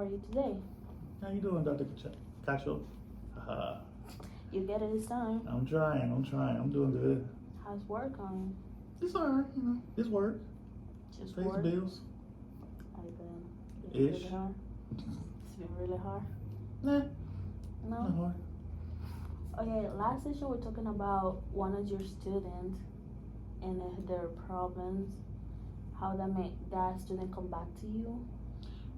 you today? How you doing, Dr. Cacho? You get it this time. I'm trying. I'm doing good. How's work going? It's alright, it's work. Just Pays work? the bills. I bet. It's been Ish. really hard. It's been really hard. Nah, No? not hard. Okay, last session we're talking about one of your students and their problems. How that made that student come back to you?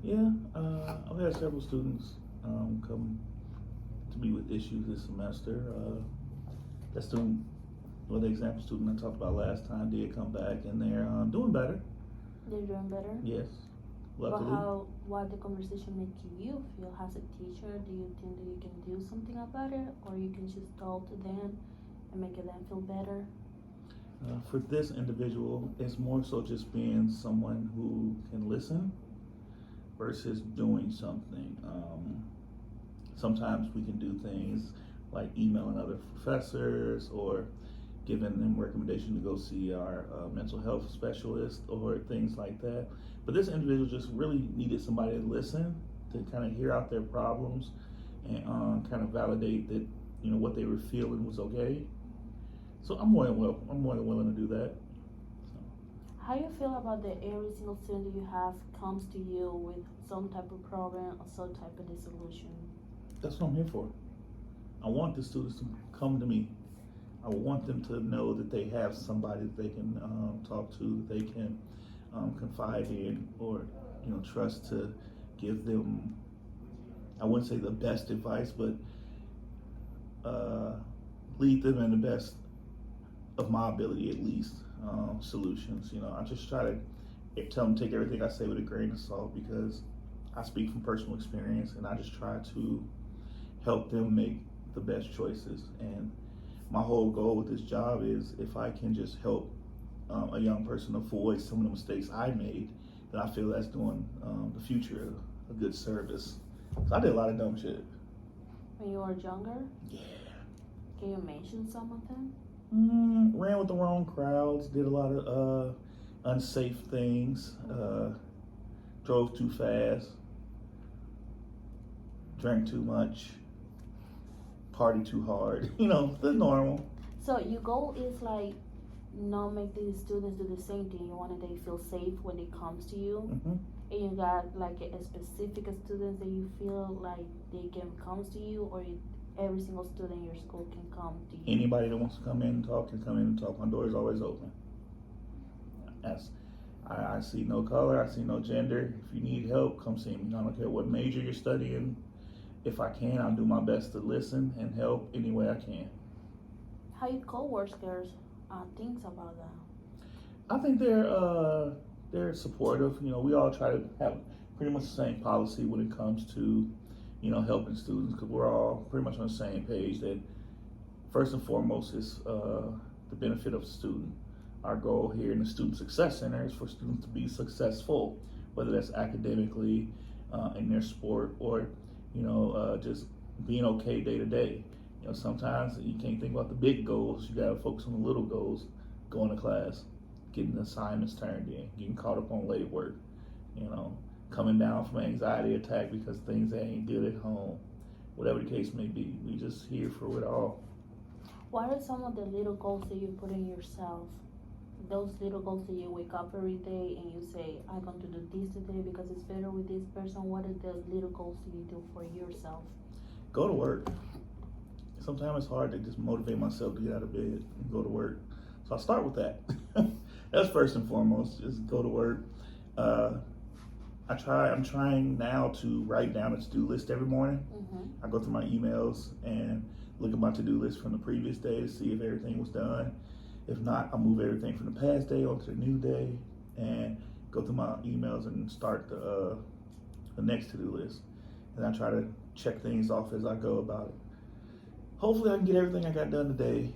Yeah, I've had several students come to me with issues this semester. That student, the example student I talked about last time, did come back, and they're doing better. They're doing better? Yes, But luckily. what the conversation make you feel as a teacher? Do you think that you can do something about it, or you can just talk to them and make them feel better? For this individual, it's more so just being someone who can listen versus doing something. Sometimes we can do things like emailing other professors or giving them recommendation to go see our mental health specialist or things like that. But this individual just really needed somebody to listen, to kind of hear out their problems and kind of validate that what they were feeling was okay. So I'm more than willing to do that. How you feel about that every single student that you have comes to you with some type of problem or some type of dissolution? That's what I'm here for. I want the students to come to me. I want them to know that they have somebody that they can talk to, that they can confide in, or trust to give them, I wouldn't say the best advice, but lead them in the best of my ability, at least, solutions. I just try to tell them to take everything I say with a grain of salt, because I speak from personal experience, and I just try to help them make the best choices. And my whole goal with this job is, if I can just help a young person avoid some of the mistakes I made, then I feel that's doing the future a good service. So I did a lot of dumb shit. When you were younger? Yeah. Can you mention some of them? Ran with the wrong crowds, did a lot of unsafe things, drove too fast, drank too much, party too hard, the normal. So your goal is like not make these students do the same thing. You want them to feel safe when it comes to you. Mm-hmm. And you got like a specific students that you feel like they can come to you, or every single student in your school can come to you? Anybody that wants to come in and talk can come in and talk. My door is always open. I see no color, I see no gender. If you need help, come see me. I don't care what major you're studying. If I can, I'll do my best to listen and help any way I can. How your co-workers thinks about that? I think they're supportive. We all try to have pretty much the same policy when it comes to helping students, because we're all pretty much on the same page that first and foremost is the benefit of the student. Our goal here in the Student Success Center is for students to be successful, whether that's academically, in their sport, or just being okay day to day. Sometimes you can't think about the big goals. You gotta focus on the little goals. Going to class, getting assignments turned in, getting caught up on late work, coming down from an anxiety attack because things ain't good at home. Whatever the case may be, we just here for it all. What are some of the little goals that you put in yourself? Those little goals that you wake up every day and you say, I'm going to do this today because it's better with this person. What are the little goals that you do for yourself? Go to work. Sometimes it's hard to just motivate myself to get out of bed and go to work. So I start with that. That's first and foremost, just go to work. I'm trying now to write down a to-do list every morning. Mm-hmm. I go through my emails and look at my to-do list from the previous day to see if everything was done. If not, I'll move everything from the past day onto the new day and go through my emails and start the next to-do list. And I try to check things off as I go about it. Hopefully I can get everything I got done today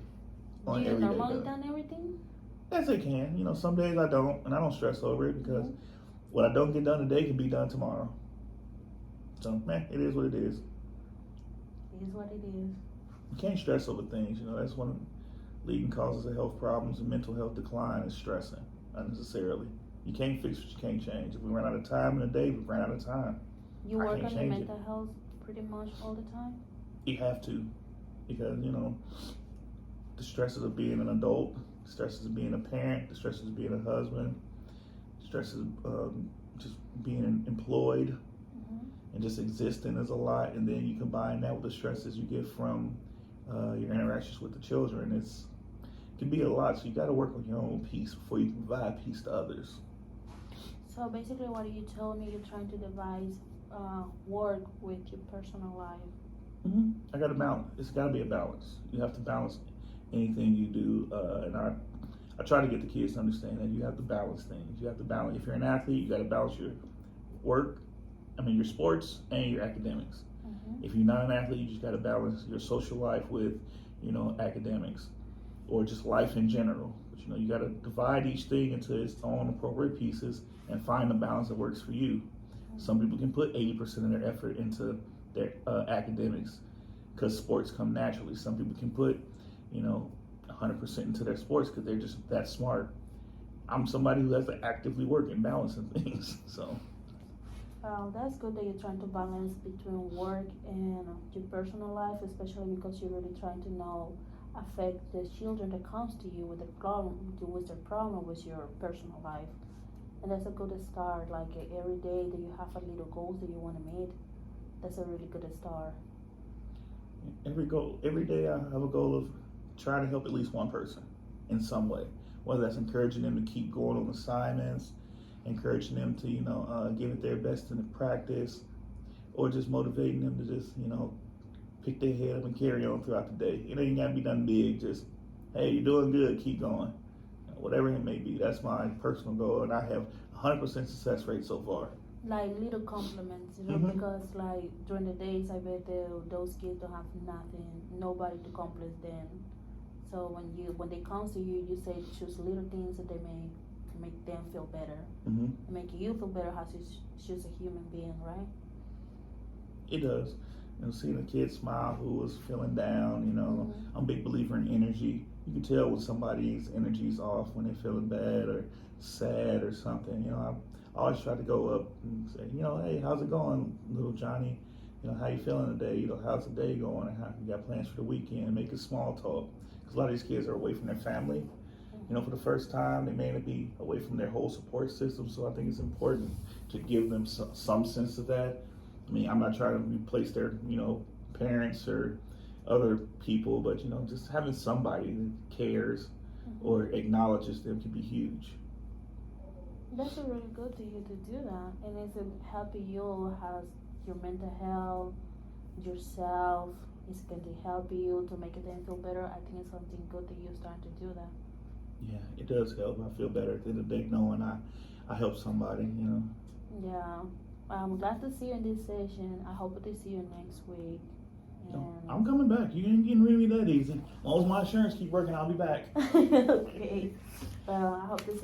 on Do you every day normally done. done everything? As I can. Some days I don't, and I don't stress over it, because what I don't get done today can be done tomorrow. So, it is what it is. It is what it is. You can't stress over things. That's one of the leading causes of health problems and mental health decline is stressing unnecessarily. You can't fix what you can't change. If we run out of time in a day, we run out of time. You I work can't on your change it. mental health pretty much all the time? You have to, because the stresses of being an adult, the stresses of being a parent, the stresses of being a husband, stresses just being employed Mm-hmm. and just existing is a lot. And then you combine that with the stresses you get from your interactions with the children. It can be a lot. So you got to work on your own peace before you can provide peace to others. So basically, what you told me, you're trying to devise work with your personal life. Mm-hmm. I got to balance. It's got to be a balance. You have to balance anything you do, and I try to get the kids to understand that you have to balance things. You have to balance. If you're an athlete, you got to balance your work, your sports and your academics. Mm-hmm. If you're not an athlete, you just got to balance your social life with, academics, or just life in general. But you got to divide each thing into its own appropriate pieces and find the balance that works for you. Some people can put 80% of their effort into their academics because sports come naturally. Some people can put, 100% into their sports because they're just that smart. I'm somebody who has to actively work and balancing things. So. That's good that you're trying to balance between work and your personal life, especially because you're really trying to affect the children that comes to you with the problem, with their problem with your personal life. And that's a good start. Like every day that you have a little goals that you want to meet, that's a really good start. Every day I have a goal of trying to help at least one person in some way, whether that's encouraging them to keep going on assignments, encouraging them to give it their best in the practice, or just motivating them to just pick their head up and carry on throughout the day. You ain't got to be done big. Just, hey, you're doing good, keep going. Whatever it may be, that's my personal goal, and I have 100% success rate so far. Like little compliments, Mm-hmm. because like during the days, I bet those kids don't have nothing, nobody to compliment them. So when they come to you, you say choose little things that they make them feel better, Mm-hmm. make you feel better as she's a human being, right? It does. Seeing a kid smile who was feeling down, Mm-hmm. I'm a big believer in energy. You can tell when somebody's energy's off when they're feeling bad or sad or something. I always try to go up and say, hey, how's it going, little Johnny? How you feeling today? How's the day going? And how you got plans for the weekend? Make a small talk. Because a lot of these kids are away from their family. For the first time, they may not be away from their whole support system. So I think it's important to give them some sense of that. I'm not trying to replace their, parents or other people, but, just having somebody that cares Mm-hmm. or acknowledges them can be huge. That's a really good to you to do that, and it's helping you has your mental health, yourself. It's going to help you to make them feel better. I think it's something good that you're starting to do that. Yeah, it does help. I feel better at the end of the day knowing I help somebody, Yeah, I'm glad to see you in this session. I hope to see you next week. And I'm coming back. You ain't getting rid of me that easy. As long as my insurance keep working, I'll be back. okay. Well, I hope to see